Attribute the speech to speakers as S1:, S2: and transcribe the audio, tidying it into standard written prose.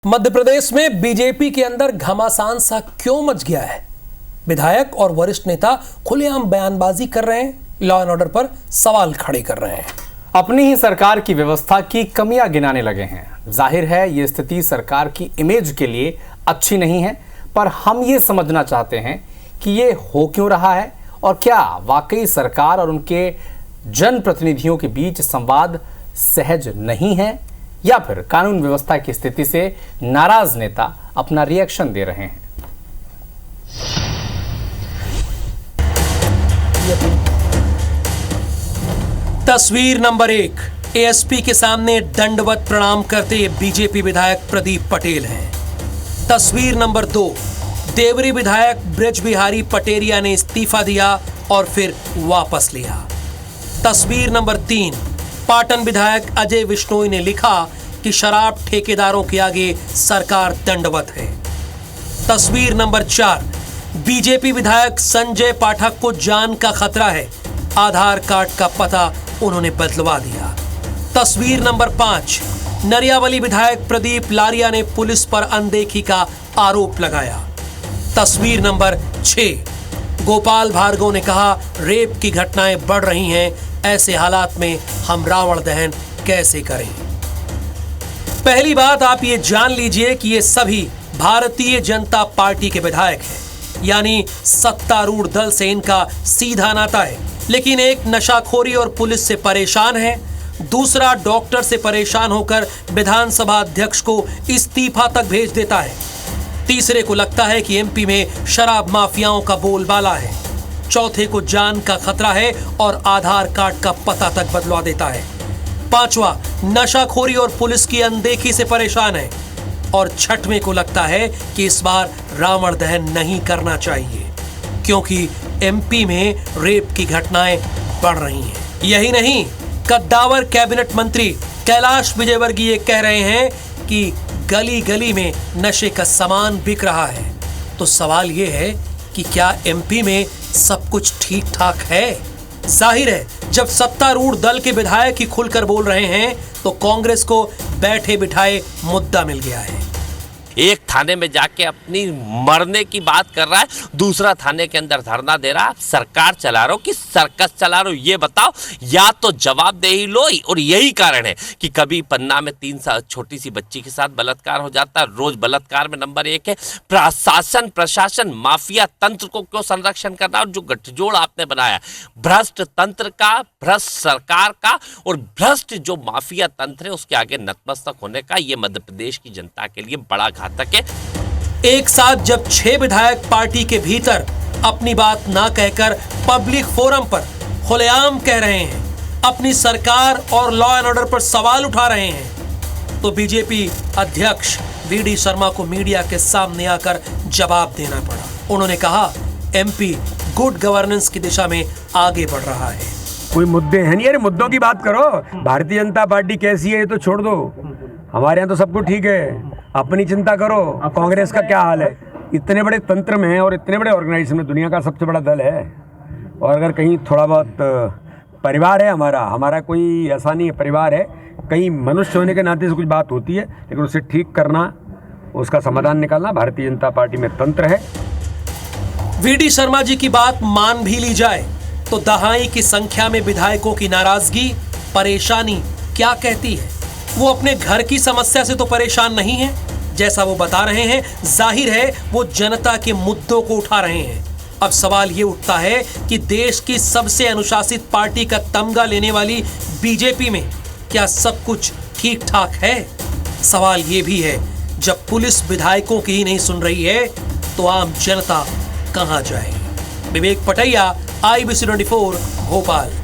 S1: मध्य प्रदेश में बीजेपी के अंदर घमासान सा क्यों मच गया है? विधायक और वरिष्ठ नेता खुलेआम बयानबाजी कर रहे हैं, लॉ एंड ऑर्डर पर सवाल खड़े कर रहे हैं,
S2: अपनी ही सरकार की व्यवस्था की कमियां गिनाने लगे हैं। जाहिर है ये स्थिति सरकार की इमेज के लिए अच्छी नहीं है, पर हम ये समझना चाहते हैं कि ये हो क्यों रहा है और क्या वाकई सरकार और उनके जनप्रतिनिधियों के बीच संवाद सहज नहीं है या फिर कानून व्यवस्था की स्थिति से नाराज नेता अपना रिएक्शन दे रहे हैं।
S1: तस्वीर नंबर 1, एएसपी के सामने दंडवत प्रणाम करते बीजेपी विधायक प्रदीप पटेल हैं। तस्वीर नंबर 2, देवरी विधायक ब्रज बिहारी पटेरिया ने इस्तीफा दिया और फिर वापस लिया। तस्वीर नंबर 3, पाटन विधायक अजय विश्नोई ने लिखा कि शराब ठेकेदारों के आगे सरकार दंडवत है। तस्वीर नंबर 4, बीजेपी विधायक संजय पाठक को जान का खतरा है, आधार कार्ड का पता उन्होंने बदलवा दिया। तस्वीर नंबर 5, नरियावली विधायक प्रदीप लारिया ने पुलिस पर अनदेखी का आरोप लगाया। तस्वीर नंबर 6, गोपाल भार्गव ने कहा रेप की घटनाएं बढ़ रही हैं, ऐसे हालात में हम रावण दहन कैसे करें। पहली बात आप ये जान लीजिए कि ये सभी भारतीय जनता पार्टी के विधायक हैं, यानी सत्तारूढ़ दल से इनका सीधा नाता है। लेकिन एक नशाखोरी और पुलिस से परेशान है, दूसरा डॉक्टर से परेशान होकर विधानसभा अध्यक्ष को इस्तीफा तक भेज देता है, तीसरे को लगता है कि एमपी में शराब माफियाओं का बोलबाला है, चौथे को जान का खतरा है और आधार कार्ड का पता तक बदलवा देता है, पांचवा नशाखोरी और पुलिस की अनदेखी से परेशान है और छठवें को लगता है कि इस बार रावण दहन नहीं करना चाहिए क्योंकि एमपी में रेप की घटनाएं बढ़ रही हैं। यही नहीं, कद्दावर कैबिनेट मंत्री कैलाश विजयवर्गीय कह रहे हैं कि गली गली में नशे का सामान बिक रहा है। तो सवाल यह है कि क्या एमपी में सब कुछ ठीक ठाक है? जाहिर है, जब सत्तारूढ़ दल के विधायक ही खुलकर बोल रहे हैं तो कांग्रेस को बैठे बिठाए मुद्दा मिल गया है।
S3: एक थाने में जाके अपनी मरने की बात कर रहा है, दूसरा थाने के अंदर धरना दे रहा है। सरकार चला रहे हो कि सर्कस चला रहे हो, ये बताओ। या तो जवाबदेही लो, और यही कारण है कि कभी पन्ना में 3 साल छोटी सी बच्ची के साथ बलात्कार हो जाता है, रोज बलात्कार में नंबर 1 है। प्रशासन माफिया तंत्र को क्यों संरक्षण करना, और जो गठजोड़ आपने बनाया भ्रष्ट तंत्र का, भ्रष्ट सरकार का और भ्रष्ट जो माफिया तंत्र है उसके आगे नतमस्तक होने का, ये मध्य प्रदेश की जनता के लिए बड़ा घातक है।
S1: एक साथ जब 6 विधायक पार्टी के भीतर अपनी बात ना कहकर पब्लिक फोरम पर खुलेआम कह रहे हैं, अपनी सरकार और लॉ एंड ऑर्डर पर सवाल उठा रहे हैं, तो बीजेपी अध्यक्ष वीडी शर्मा को मीडिया के सामने आकर जवाब देना पड़ा। उन्होंने कहा एमपी गुड गवर्नेंस की दिशा में आगे बढ़ रहा है।
S4: कोई मुद्दे हैं नहीं, अरे मुद्दों की बात करो। भारतीय जनता पार्टी कैसी है ये तो छोड़ दो, हमारे यहाँ तो सब कुछ ठीक है। अपनी चिंता करो, कांग्रेस का क्या हाल है। इतने बड़े तंत्र में और इतने बड़े ऑर्गेनाइजेशन में दुनिया का सबसे बड़ा दल है, और अगर कहीं थोड़ा बहुत परिवार है हमारा कोई ऐसा नहीं है, परिवार है, कहीं मनुष्य होने के नाते से कुछ बात होती है, लेकिन उसे ठीक करना, उसका समाधान निकालना भारतीय जनता पार्टी में तंत्र है।
S1: वीडी शर्मा जी की बात मान भी ली जाए तो दहाई की संख्या में विधायकों की नाराजगी, परेशानी क्या कहती है? वो अपने घर की समस्या से तो परेशान नहीं है, जैसा वो बता रहे हैं। जाहिर है वो जनता के मुद्दों को उठा रहे हैं। अब सवाल ये उठता है कि देश की सबसे अनुशासित पार्टी का तमगा लेने वाली बीजेपी में क्या सब कुछ ठीक ठाक है? सवाल ये भी है, जब पुलिस विधायकों की ही नहीं सुन रही है तो आम जनता कहां जाए? विवेक पटैया, IBC 24, भोपाल।